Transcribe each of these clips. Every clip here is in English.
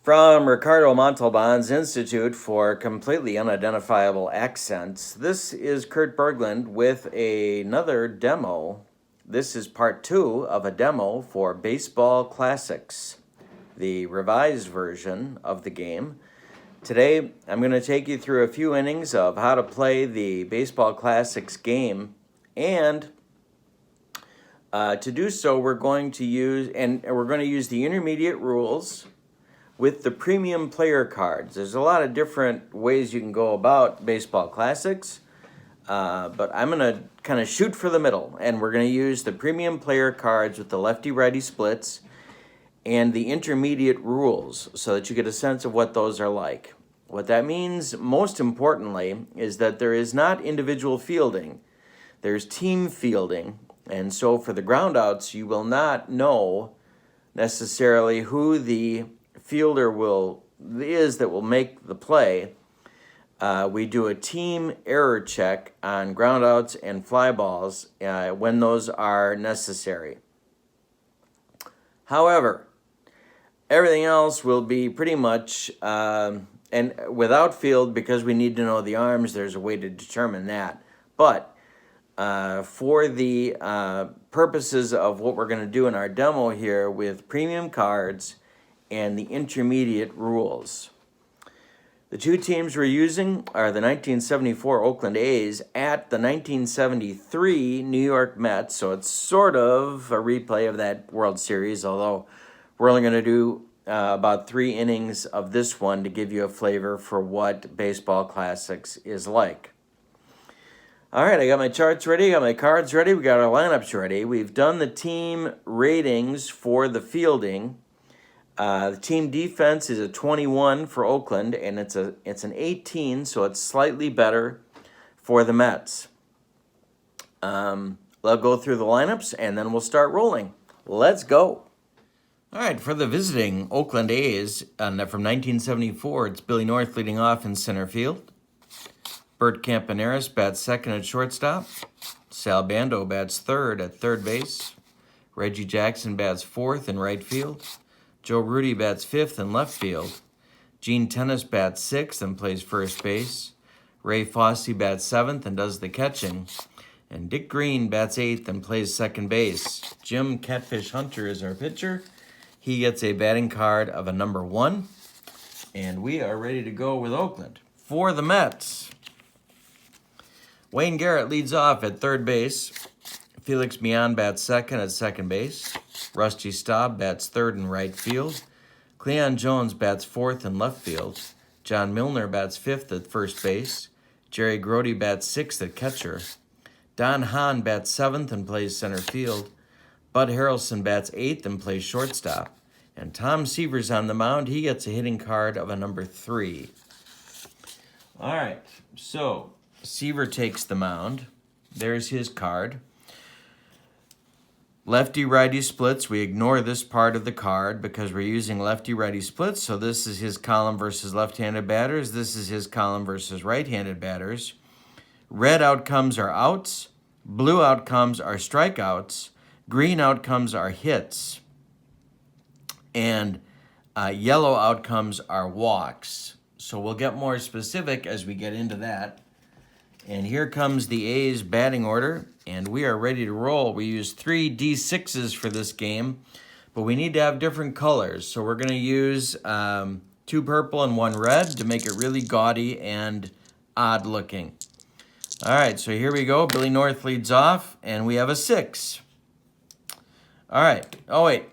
From Ricardo Montalban's Institute for Completely Unidentifiable Accents, this is Kurt Berglund with another demo. This is part 2 of a demo for Baseball Classics, the revised version of the game. Today, I'm going to take you through a few innings of how to play the Baseball Classics game, and to do so, we're going to use the intermediate rules with the premium player cards. There's a lot of different ways you can go about Baseball Classics, but I'm going to kind of shoot for the middle, and we're going to use the premium player cards with the lefty-righty splits and the intermediate rules so that you get a sense of what those are like. What that means, most importantly, is that there is not individual fielding. There's team fielding, and so for the groundouts, you will not know necessarily who the fielder is that will make the play. We do a team error check on groundouts and fly balls when those are necessary. However, everything else will be pretty much, and without field, because we need to know the arms, there's a way to determine that. But for the purposes of what we're going to do in our demo here with premium cards and the intermediate rules, the two teams we're using are the 1974 Oakland A's at the 1973 New York Mets. So it's sort of a replay of that World Series, although we're only going to do about 3 innings of this one to give you a flavor for what Baseball Classics is like. All right, I got my charts ready, got my cards ready, we got our lineups ready. We've done the team ratings for the fielding. The team defense is a 21 for Oakland, and it's an 18, so it's slightly better for the Mets. I'll go through the lineups, and then we'll start rolling. Let's go. All right, for the visiting Oakland A's from 1974, it's Billy North leading off in center field. Bert Campaneris bats second at shortstop. Sal Bando bats third at third base. Reggie Jackson bats fourth in right field. Joe Rudy bats fifth in left field. Gene Tennis bats sixth and plays first base. Ray Fosse bats seventh and does the catching. And Dick Green bats eighth and plays second base. Jim Catfish Hunter is our pitcher. He gets a batting card of a number 1. And we are ready to go with Oakland. For the Mets, Wayne Garrett leads off at third base. Felix Mian bats second at second base. Rusty Staub bats third in right field. Cleon Jones bats fourth in left field. John Milner bats fifth at first base. Jerry Grody bats sixth at catcher. Don Hahn bats seventh and plays center field. Bud Harrelson bats eighth and plays shortstop. And Tom Seaver's on the mound. He gets a hitting card of a number 3. All right, so Seaver takes the mound. There's his card. Lefty-righty splits, we ignore this part of the card because we're using lefty-righty splits. So this is his column versus left-handed batters. This is his column versus right-handed batters. Red outcomes are outs. Blue outcomes are strikeouts. Green outcomes are hits. And yellow outcomes are walks. So we'll get more specific as we get into that. And here comes the A's batting order, and we are ready to roll. We use 3 D6s for this game, but we need to have different colors. So we're going to use 2 purple and 1 red to make it really gaudy and odd looking. All right, so here we go. Billy North leads off, and we have a 6. All right. Oh, wait.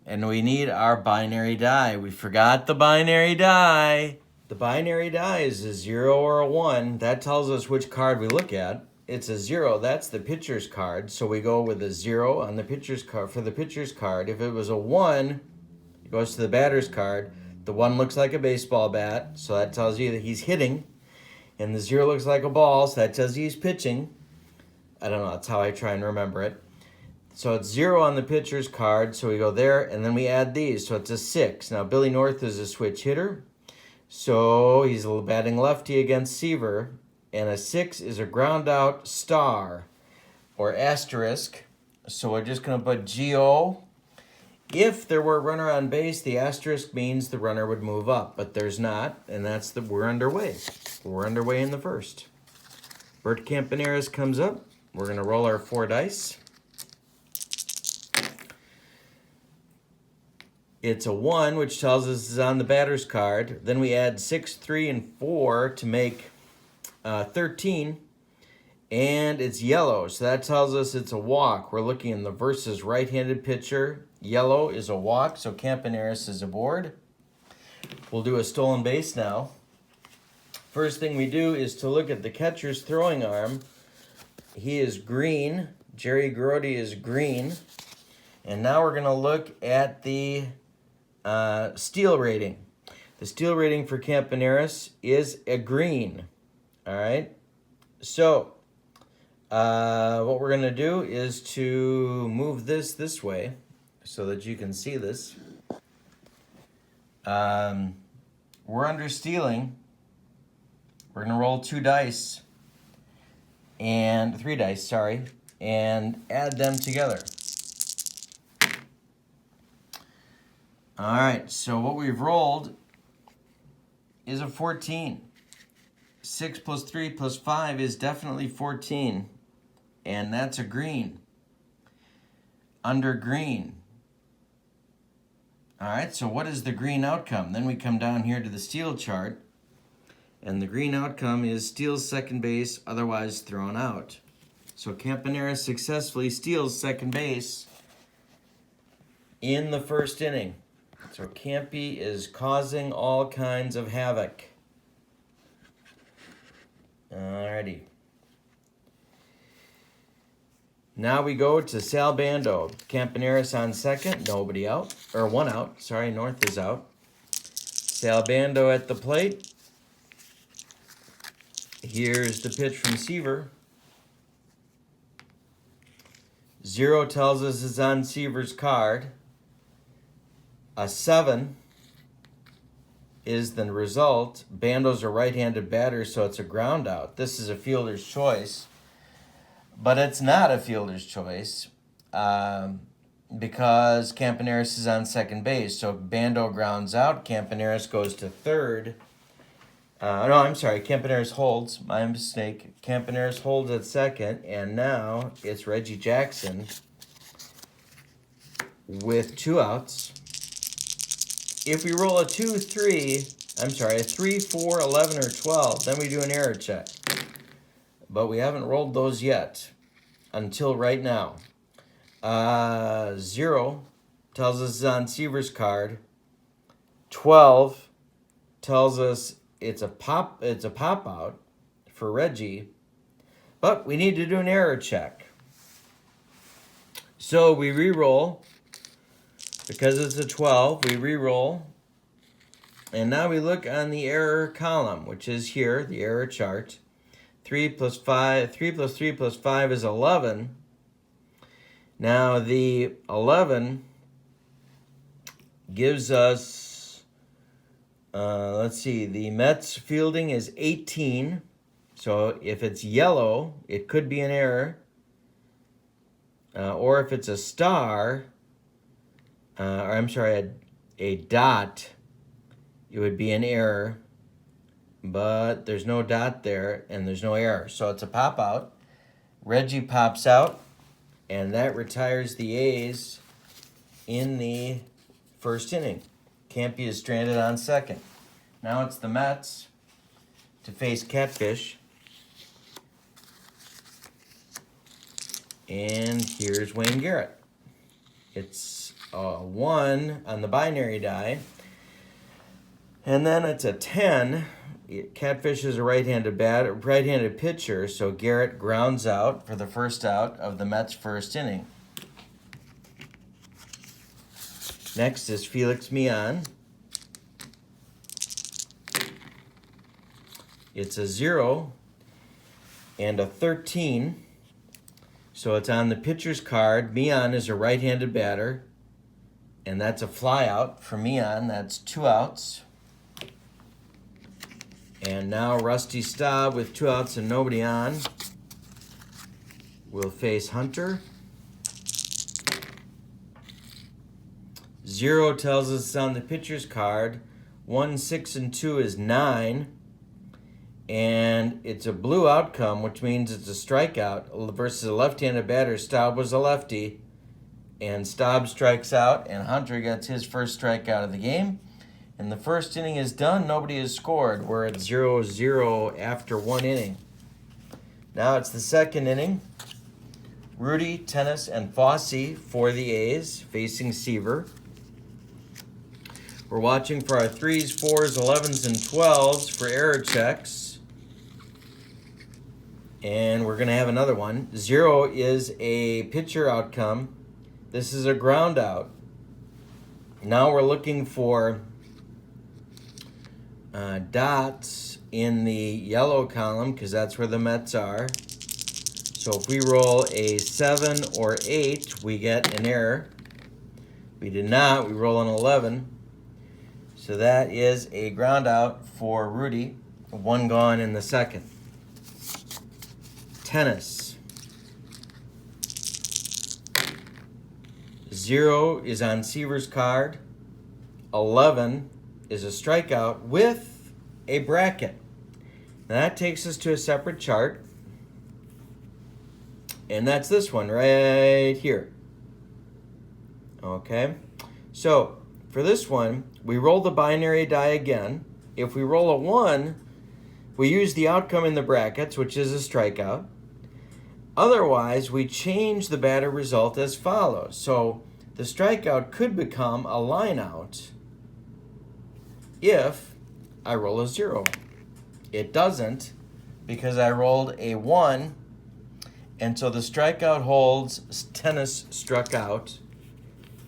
And we need our binary die. We forgot the binary die. The binary die is a 0 or a 1. That tells us which card we look at. It's a 0. That's the pitcher's card. So we go with a 0 on the pitcher's card for the pitcher's card. If it was a 1, it goes to the batter's card. The 1 looks like a baseball bat, so that tells you that he's hitting. And the 0 looks like a ball, so that tells you he's pitching. I don't know. That's how I try and remember it. So it's 0 on the pitcher's card. So we go there, and then we add these. So it's a 6. Now, Billy North is a switch hitter. So he's batting lefty against Seaver, and a 6 is a ground out star or asterisk. So we're just going to put GO If there were a runner on base, the asterisk means the runner would move up, but there's not, and we're underway. We're underway in the first. Bert Campaneris comes up. We're going to roll our 4 dice. It's a 1, which tells us it's on the batter's card. Then we add 6, 3, and 4 to make 13. And it's yellow, so that tells us it's a walk. We're looking in the versus right-handed pitcher. Yellow is a walk, so Campaneris is aboard. We'll do a stolen base now. First thing we do is to look at the catcher's throwing arm. He is green. Jerry Grody is green. And now we're going to look at the steal rating. The steal rating for Campaneris is a green. All right? So what we're going to do is to move this way so that you can see this. We're under stealing. We're going to roll 2 dice and 3 dice, sorry, and add them together. All right, so what we've rolled is a 14. 6 plus 3 plus 5 is definitely 14, and that's a green. Under green. All right, so what is the green outcome? Then we come down here to the steal chart, and the green outcome is steals second base, otherwise thrown out. So Campaneris successfully steals second base in the first inning. So Campy is causing all kinds of havoc. Alrighty. Now we go to Sal Bando. Campaneris on second, nobody out. Or 1 out, sorry, North is out. Sal Bando at the plate. Here's the pitch from Seaver. 0 tells us it's on Seaver's card. A 7 is the result. Bando's a right-handed batter, so it's a ground out. This is a fielder's choice, but it's not a fielder's choice because Campaneris is on second base. So Bando grounds out. Campaneris goes to third. Campaneris holds. My mistake. Campaneris holds at second, and now it's Reggie Jackson with 2 outs. If we roll a 3, 4, 11, or 12, then we do an error check. But we haven't rolled those yet until right now. 0 tells us it's on Seaver's card. 12 tells us it's a pop out for Reggie. But we need to do an error check. So we re-roll. Because it's a 12, we re-roll. And now we look on the error column, which is here, the error chart. 3 plus 3 plus 5 is 11. Now the 11 gives us, the Mets fielding is 18. So if it's yellow, it could be an error. Or if it's a star, a dot, it would be an error, but there's no dot there and there's no error. So it's a pop out. Reggie pops out, and that retires the A's in the first inning. Campy is stranded on second. Now it's the Mets to face Catfish. And here's Wayne Garrett. It's 1 on the binary die, and then it's a 10. Catfish is a right-handed pitcher, so Garrett grounds out for the first out of the Mets' first inning. Next is Felix Millan. It's a 0 and a 13. So it's on the pitcher's card. Millan is a right-handed batter, and that's a fly out for Millan. That's 2 outs. And now Rusty Staub with 2 outs and nobody on will face Hunter. 0 tells us it's on the pitcher's card. 1, 6, and 2 is 9. And it's a blue outcome, which means it's a strikeout versus a left-handed batter. Staub was a lefty. And Staub strikes out, and Hunter gets his first strikeout of the game. And the first inning is done. Nobody has scored. We're at 0-0 after 1 inning. Now it's the second inning. Rudy, Tennis, and Fossey for the A's facing Seaver. We're watching for our 3s, 4s, 11s, and 12s for error checks. And we're going to have another one. 0 is a pitcher outcome. This is a ground out. Now we're looking for dots in the yellow column because that's where the Mets are. So if we roll a 7 or 8, we get an error. We did not. We roll an 11. So that is a ground out for Rudy. 1 gone in the second. Tennis. 0 is on Seaver's card. 11 is a strikeout with a bracket. Now that takes us to a separate chart. And that's this one right here. Okay. So for this one, we roll the binary die again. If we roll a 1, we use the outcome in the brackets, which is a strikeout. Otherwise, we change the batter result as follows. So the strikeout could become a line out if I roll a 0. It doesn't because I rolled a 1, and so the strikeout holds. Tennis struck out,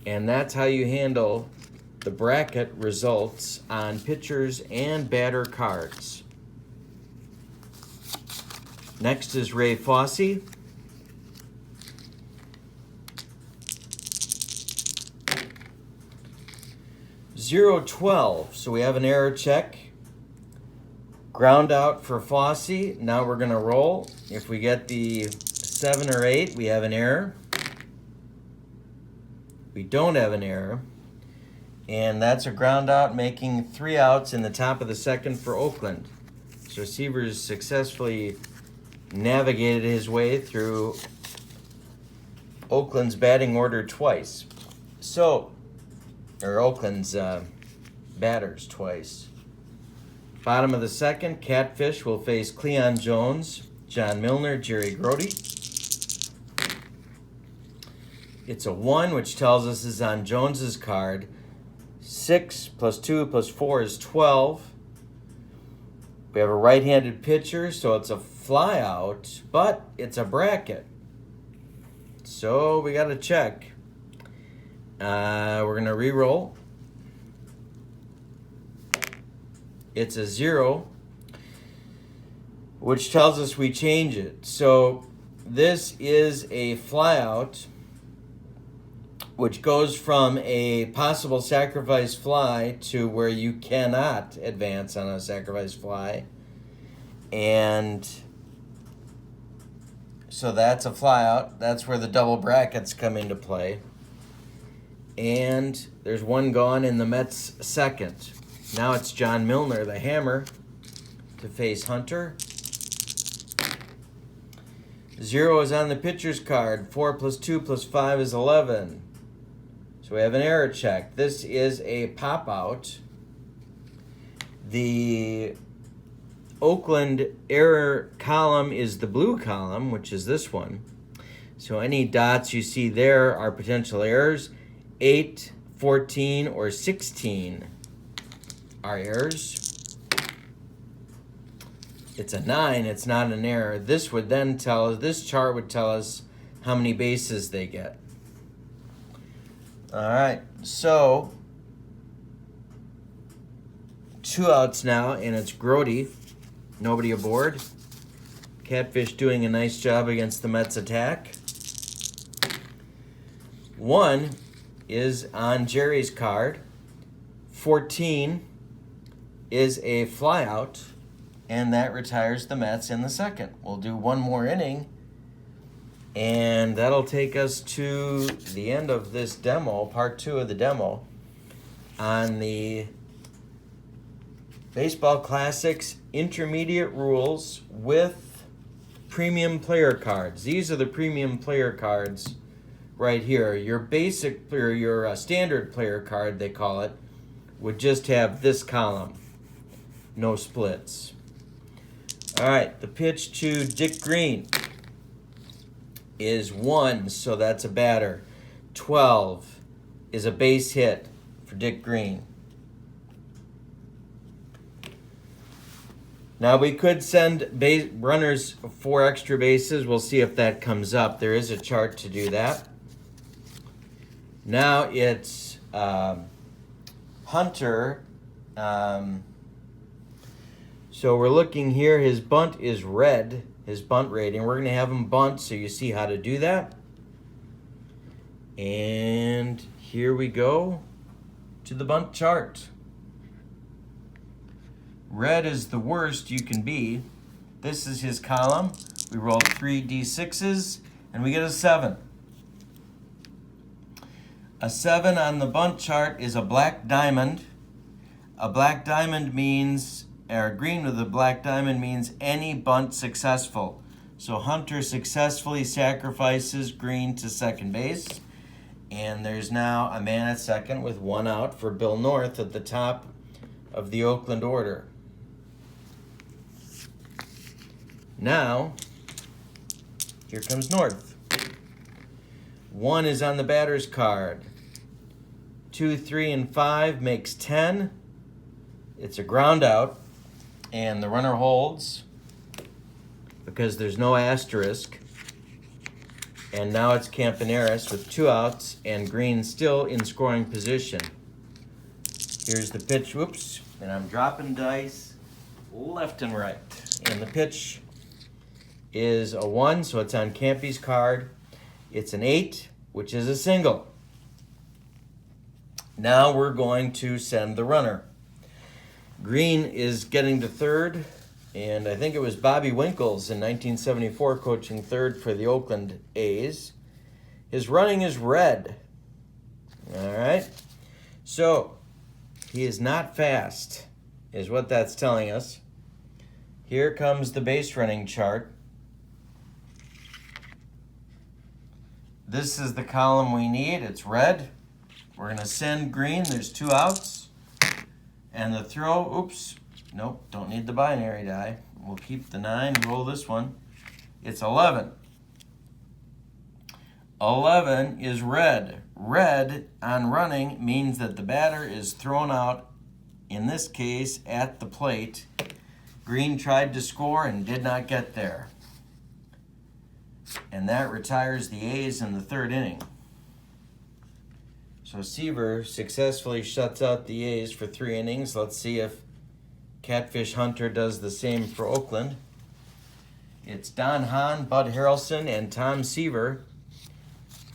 and that's how you handle the bracket results on pitchers and batter cards. Next is Ray Fossey. Zero 12, so we have an error check. Ground out for Fossey. Now we're going to roll. If we get the 7 or 8, we have an error. We don't have an error. And that's a ground out, making 3 outs in the top of the second for Oakland. So Seavers successfully navigated his way through Oakland's batting order twice. Or Oakland's batters twice. Bottom of the second, Catfish will face Cleon Jones, John Milner, Jerry Grody. It's a 1, which tells us is on Jones's card. 6 plus 2 plus 4 is 12. We have a right-handed pitcher, so it's a fly out, but it's a bracket. So we got to check. We're going to re-roll. It's a 0, which tells us we change it. So this is a flyout, which goes from a possible sacrifice fly to where you cannot advance on a sacrifice fly. And so that's a flyout. That's where the double brackets come into play. And there's 1 gone in the Mets' second. Now it's John Milner, the hammer, to face Hunter. 0 is on the pitcher's card. 4 plus 2 plus 5 is 11. So we have an error check. This is a pop-out. The Oakland error column is the blue column, which is this one. So any dots you see there are potential errors. 8, 14, or 16 are errors. It's a 9, it's not an error. This would then tell us, this chart would tell us how many bases they get. All right, so 2 outs now, and it's Grody. Nobody aboard. Catfish doing a nice job against the Mets attack. 1 is on Jerry's card. 14 is a flyout, and that retires the Mets in the second. We'll do 1 more inning, and that'll take us to the end of this demo, part 2 of the demo. on the Baseball Classics Intermediate Rules with premium player cards. These are the premium player cards right here. Your basic or your standard player card, they call it, would just have this column, no splits. All right, the pitch to Dick Green is 1, so that's a batter. 12 is a base hit for Dick Green. Now we could send runners 4 extra bases. We'll see if that comes up. There is a chart to do that. Now it's Hunter. So we're looking here. His bunt is red, his bunt rating. We're going to have him bunt so you see how to do that. And here we go to the bunt chart. Red is the worst you can be. This is his column. We rolled 3 D6s and we get a 7. A 7 on the bunt chart is a black diamond. A black diamond means, or green with a black diamond means any bunt successful. So Hunter successfully sacrifices Green to second base. And there's now a man at second with 1 out for Bill North at the top of the Oakland order. Now, here comes North. 1 is on the batter's card. 2, 3, and 5 makes 10. It's a ground out, and the runner holds because there's no asterisk. And now it's Campaneris with 2 outs, and Green still in scoring position. Here's the pitch, whoops, and I'm dropping dice left and right. And the pitch is a 1, so it's on Campy's card. It's an 8, which is a single. Now we're going to send the runner. Green is getting to third, and I think it was Bobby Winkles in 1974 coaching third for the Oakland A's. His running is red. All right. So he is not fast, is what that's telling us. Here comes the base running chart. This is the column we need. It's red. We're going to send Green. There's 2 outs. And the throw, oops, nope, don't need the binary die. We'll keep the 9, roll this one. It's 11. 11 is red. Red on running means that the batter is thrown out, in this case, at the plate. Green tried to score and did not get there. And that retires the A's in the 3rd inning. So Seaver successfully shuts out the A's for 3 innings. Let's see if Catfish Hunter does the same for Oakland. It's Don Hahn, Bud Harrelson, and Tom Seaver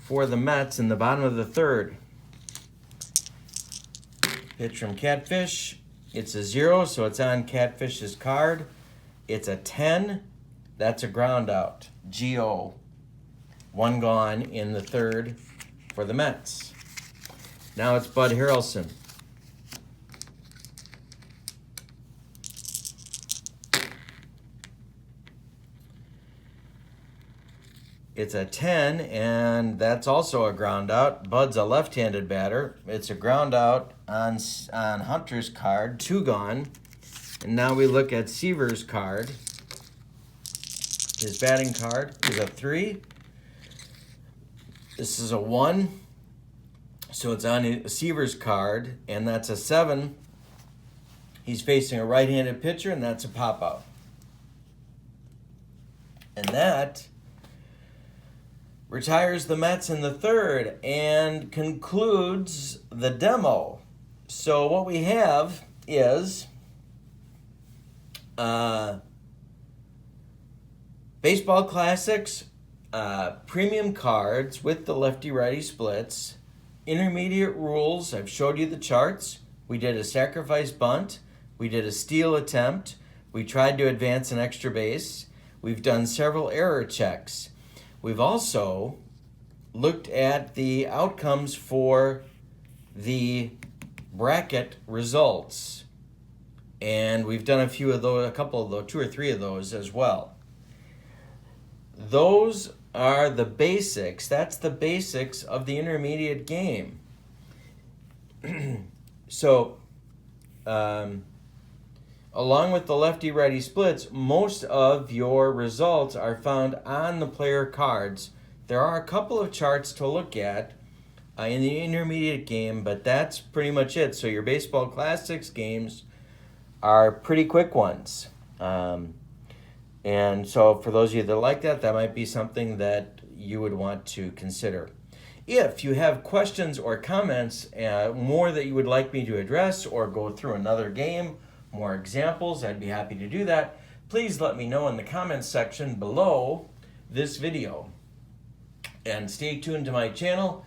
for the Mets in the bottom of the 3rd. Pitch from Catfish. It's a 0, so it's on Catfish's card. It's a 10. That's a ground out. G.O. 1 gone in the 3rd for the Mets. Now it's Bud Harrelson. It's a 10, and that's also a ground out. Bud's a left-handed batter. It's a ground out on Hunter's card, 2 gone. And now we look at Seaver's card. His batting card is a 3. This is a 1. So it's on Seaver's card, and that's a 7. He's facing a right-handed pitcher, and that's a pop-out. And that retires the Mets in the 3rd and concludes the demo. So what we have is Baseball Classics, premium cards with the lefty-righty splits, intermediate rules. I've showed you the charts. We did a sacrifice bunt. We did a steal attempt. We tried to advance an extra base. We've done several error checks. We've also looked at the outcomes for the bracket results. And we've done a few of those, a couple of those, 2 or 3 of those as well. Those are the basics. That's the basics of the intermediate game. So, along with the lefty-righty splits, most of your results are found on the player cards. There are a couple of charts to look at in the intermediate game, but that's pretty much it. So your Baseball Classics games are pretty quick ones. And so for those of you that like that, that might be something that you would want to consider. If you have questions or comments, more that you would like me to address or go through another game, more examples, I'd be happy to do that. Please let me know in the comments section below this video. And stay tuned to my channel.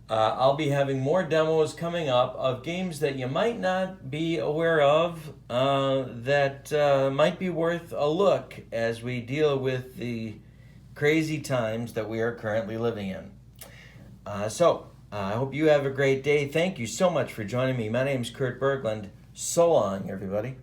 I'll be having more demos coming up of games that you might not be aware of that might be worth a look as we deal with the crazy times that we are currently living in. So I hope you have a great day. Thank you so much for joining me. My name is Kurt Berglund. So long, everybody.